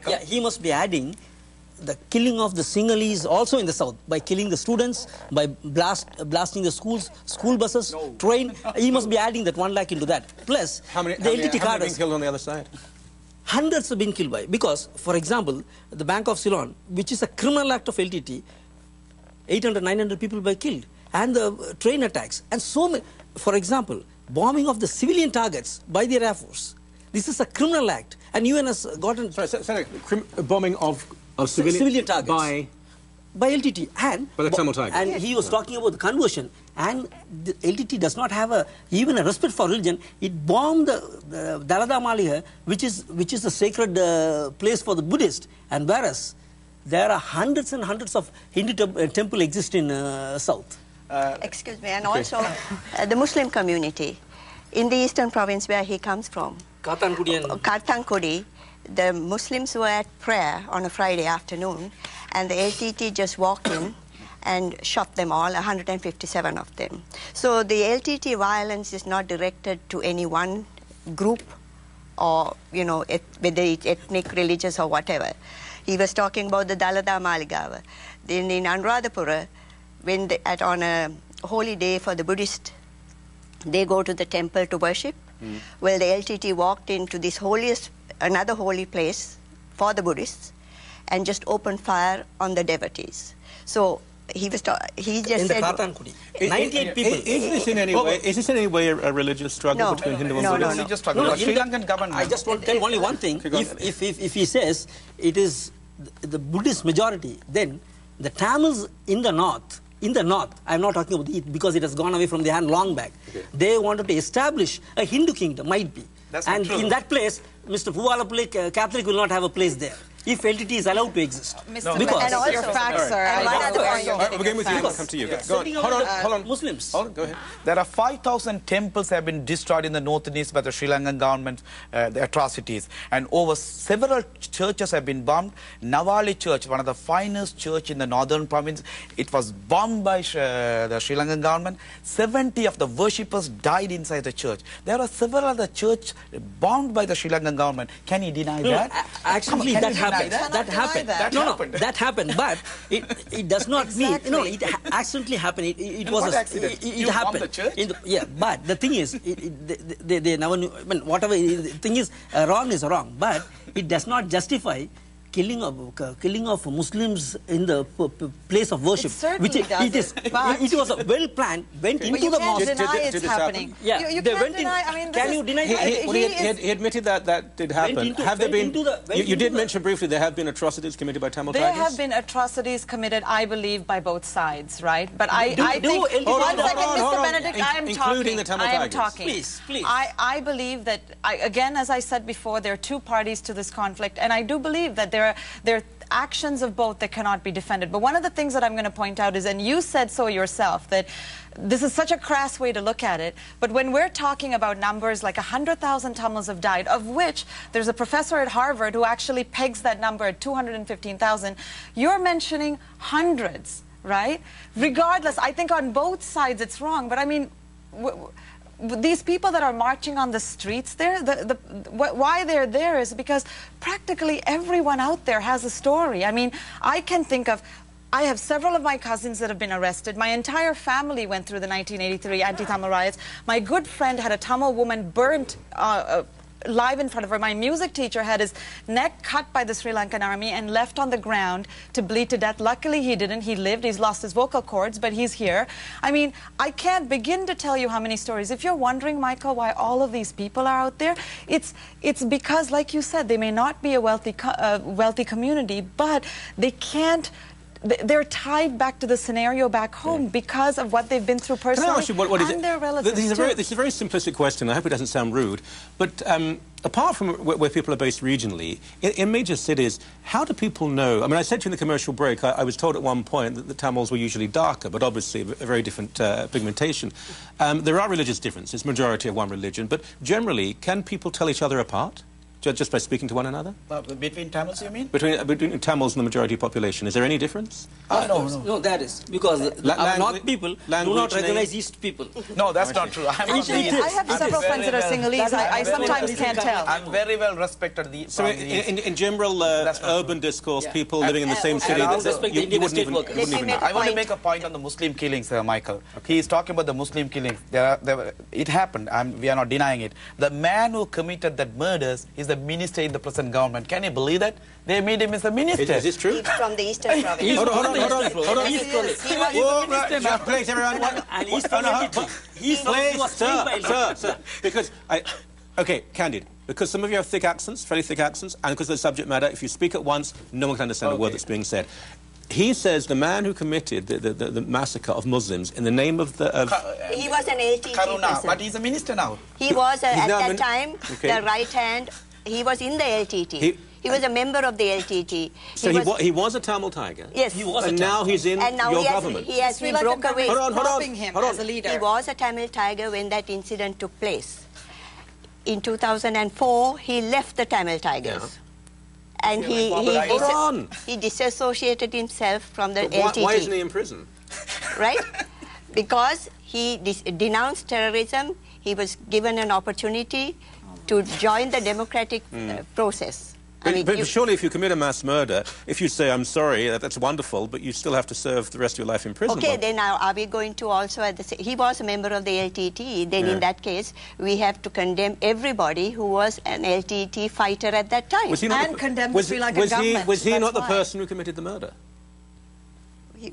Lanka. Yeah, he must be adding the killing of the Sinhalese also in the south by killing the students, by blasting the schools, school buses, train. He must be adding that 1 lakh into that. Plus, how many the LTT have been killed on the other side? Hundreds have been killed by, because, for example, the Bank of Ceylon, which is a criminal act of LTT, 800, 900 people were killed, and the train attacks, and so many, for example, bombing of the civilian targets by the Air Force. This is a criminal act, and UN has gotten... Sorry, bombing of civilian targets by LTT, and by the Tamil Tigers. And he was talking about the conversion, and the LTT does not have even a respect for religion. It bombed the Dalada Maliha, which is the sacred place for the Buddhist, and whereas there are hundreds and hundreds of Hindu temple exist in south. Excuse me, and also the Muslim community in the eastern province where he comes from, Kartankudi, the Muslims were at prayer on a Friday afternoon, and the LTT just walked in and shot them all, 157 of them. So the LTT violence is not directed to any one group or, you know, whether it's ethnic, religious or whatever. He was talking about the Dalada Maligawa. Then in Anuradhapura, when on a holy day for the Buddhist, they go to the temple to worship. Well, the LTT walked into this another holy place for the Buddhists and just opened fire on the devotees. So he just said... 98 people. Is this in any way a religious struggle between Hindu and Buddhist? No. Just talking about Sri Lankan government. I just want to tell only one thing. If he says it is the Buddhist majority, then the Tamils in the north, I'm not talking about it because it has gone away from their hand long back. They wanted to establish a Hindu kingdom, might be. And in that place, Mr. Poopalsingham Catholic will not have a place there if LTT is allowed to exist. Mr. Because your facts are... We're going with you. I'll come to you. Go on. Hold on. Muslims. Go ahead. There are 5,000 temples have been destroyed in the north and east by the Sri Lankan government, the atrocities. And over several churches have been bombed. Nawali Church, one of the finest church in the northern province, it was bombed by the Sri Lankan government. 70 of the worshippers died inside the church. There are several other churches bombed by the Sri Lankan government. Can he deny that? Actually, that happened. That happened, but it does not mean, it accidentally happened. It happened. The church? Yeah, but the thing is, they never knew, whatever, the thing is, wrong is wrong, but it does not justify killing of Muslims in the place of worship. It was a well planned, went into the mosque. Deny it's happening. Yeah, you they can't went deny. in. I mean, Can you deny? He admitted that did happen. Have there been? You did mention briefly there have been atrocities committed by Tamil Tigers. There have been atrocities committed, I believe, by both sides, right? But I think. One second, Mr. Benedict, I am talking. Including the Tamil Tigers. I am talking. Please. I believe that, again, as I said before, there are two parties to this conflict, and I do believe that there are actions of both that cannot be defended. But one of the things that I'm going to point out is, and you said so yourself, that this is such a crass way to look at it, but when we're talking about numbers like 100,000 Tamils have died, of which there's a professor at Harvard who actually pegs that number at 215,000, you're mentioning hundreds, right? Regardless, I think on both sides it's wrong, but I mean, these people that are marching on the streets there, why they're there is because practically everyone out there has a story. I mean, I have several of my cousins that have been arrested. My entire family went through the 1983 anti-Tamil riots. My good friend had a Tamil woman burnt live in front of her. My music teacher had his neck cut by the Sri Lankan army and left on the ground to bleed to death. Luckily he didn't. He lived. He's lost his vocal cords, but he's here. I mean, I can't begin to tell you how many stories. If you're wondering, Michael, why all of these people are out there, it's because, like you said, they may not be a wealthy community, but they can't. They're tied back to the scenario back home because of what they've been through personally. Can I ask you, what is and it? their relatives. This is a very simplistic question. I hope it doesn't sound rude. But apart from where people are based regionally, in major cities, how do people know? I mean, I said to you in the commercial break, I was told at one point that the Tamils were usually darker, but obviously a very different pigmentation. There are religious differences, majority of one religion, but generally, can people tell each other apart? just by speaking to one another? Between Tamils, you mean? Between Tamils and the majority population, is there any difference? No, there is. Because our North people do not recognize East people. No, that's not true. I have several friends that are Sinhalese. I sometimes can't tell. I'm very well respected. So in general urban discourse, people living in the same city, you wouldn't even know. I want to make a point on the Muslim killings, Michael. He is talking about the Muslim killings. It happened. We are not denying it. The man who committed that murders is the minister in the present government. Can you believe that? They made him as a minister. Is this true? He's from the Eastern Province. Hold on. Please, everyone. Sir. Because okay, candid. Because some of you have thick accents, fairly thick accents, and because of the subject matter, if you speak at once, no one can understand a word that's being said. He says the man who committed the massacre of Muslims in the name of the... he was an LTT person. But he's a minister now. He was, at that time, the right hand. He was in the LTT. He was a member of the LTT. He was a Tamil Tiger? Yes. He was and now he's in your government? He has been broke away. Hold on. As a leader. He was a Tamil Tiger when that incident took place. In 2004, he left the Tamil Tigers. Yeah. And he disassociated himself from the LTT. Why isn't he in prison? Right? Because he denounced terrorism. He was given an opportunity to join the democratic process. But surely if you commit a mass murder, if you say, I'm sorry, that's wonderful, but you still have to serve the rest of your life in prison. Okay, then now are we going to also, he was a member of the LTT, then in that case, we have to condemn everybody who was an LTT fighter at that time. And condemn the Sri Lankan government. Was he not the person who committed the murder?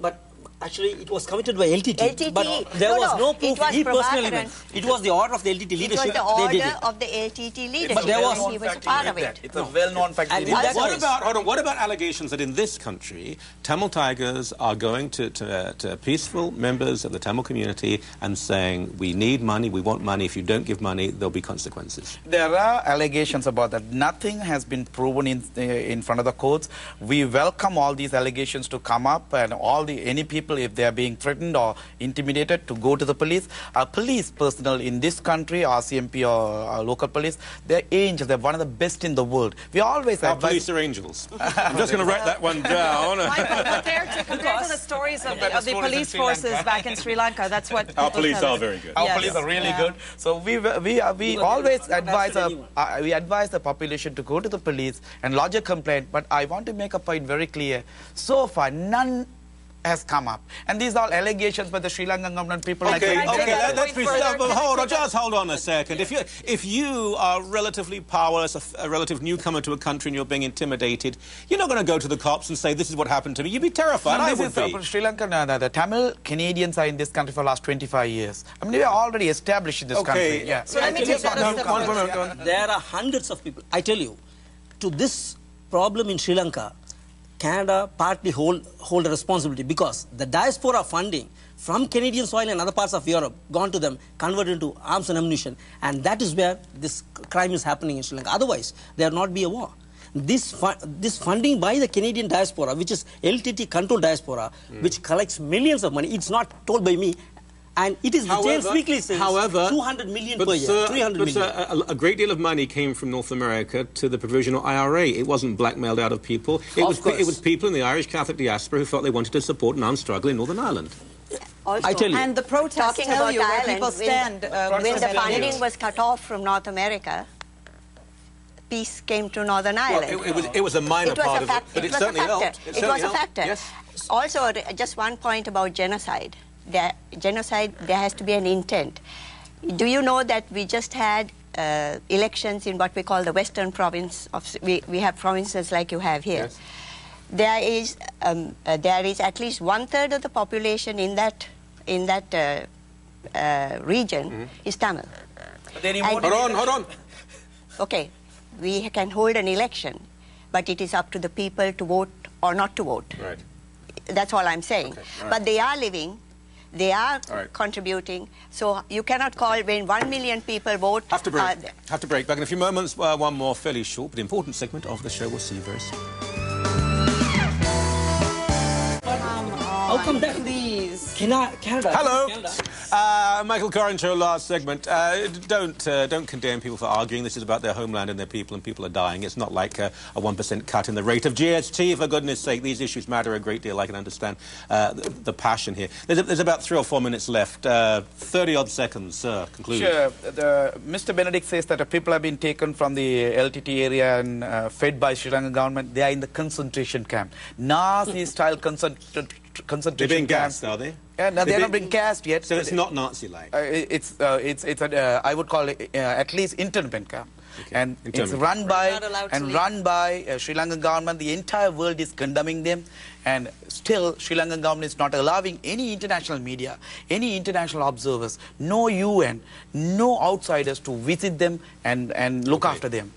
But actually, it was committed by LTT. But there was no proof he personally went. It was the order of the LTT leadership. It was the order of the LTT leadership. But there was he was part of it. It's a well-known fact. What about allegations that in this country, Tamil Tigers are going to peaceful members of the Tamil community and saying, we need money, we want money, if you don't give money, there'll be consequences? There are allegations about that. Nothing has been proven in front of the courts. We welcome all these allegations to come up, and any people, if they are being threatened or intimidated, to go to the police. Police personnel in this country, RCMP or local police, they're angels. They're one of the best in the world. We always Our police are angels. I'm just going to write that one down. Michael, compared to the stories of the police forces back in Sri Lanka, that's what our police are very good. Our police are really good. So we always advise the population to go to the police and lodge a complaint. But I want to make a point very clear. So far, none has come up, and these are allegations by the Sri Lankan government. People let's be hold on a second. If you are relatively powerless, a relative newcomer to a country, and you're being intimidated, you're not going to go to the cops and say, this is what happened to me. You'd be terrified. I would be. Sri Lankan, the Tamil Canadians are in this country for the last 25 years. I mean, they are already established in this country. Yeah. So let me take that a step further. There are hundreds of people. I tell you, to this problem in Sri Lanka, Canada partly hold a responsibility, because the diaspora funding from Canadian soil and other parts of Europe gone to them, converted into arms and ammunition, and that is where this crime is happening in Sri Lanka. Otherwise, there would not be a war. This funding by the Canadian diaspora, which is LTT controlled diaspora, which collects millions of money, it's not told by me. And it is James Weekly says 200 million per year, 300 million. A great deal of money came from North America to the provisional IRA. It wasn't blackmailed out of people. It was people in the Irish Catholic diaspora who felt they wanted to support an armed struggle in Northern Ireland. Also, I tell you. And the protests tell you where people stand. When the funding was cut off from North America, peace came to Northern Ireland. Well, it was a minor part of it, but it certainly helped. It was a factor. Yes. Also, just one point about genocide. There has to be an intent. Do you know that we just had elections in what we call the Western Province? We have provinces like you have here. Yes. There is at least 1/3 of the population in that region is Tamil. Hold on. Okay, we can hold an election, but it is up to the people to vote or not to vote. Right. That's all I'm saying. Okay. Right. But they are living. They are contributing, so you cannot call when 1 million people vote. Have to break. Back in a few moments. One more fairly short but important segment of the show. We'll see you very soon. How come that? Please. Canada. Hello. Canada. Micheal Coran show, last segment. Don't condemn people for arguing. This is about their homeland and their people, and people are dying. It's not like a 1% cut in the rate of GST, for goodness sake. These issues matter a great deal. I can understand the passion here. There's about 3 or 4 minutes left. 30-odd seconds, sir. Conclusion. Sure. Mr. Benedict says that people have been taken from the LTT area and fed by Sri Lankan government. They are in the concentration camp. Nazi-style concentration They're being camps. gassed, are they? Yeah, no, they're not being gassed yet. So it's not Nazi-like? I would call it at least internment camp. Okay. And it's run by Sri Lankan government. The entire world is condemning them, and still Sri Lankan government is not allowing any international media, any international observers, no UN, no outsiders to visit them and look after them.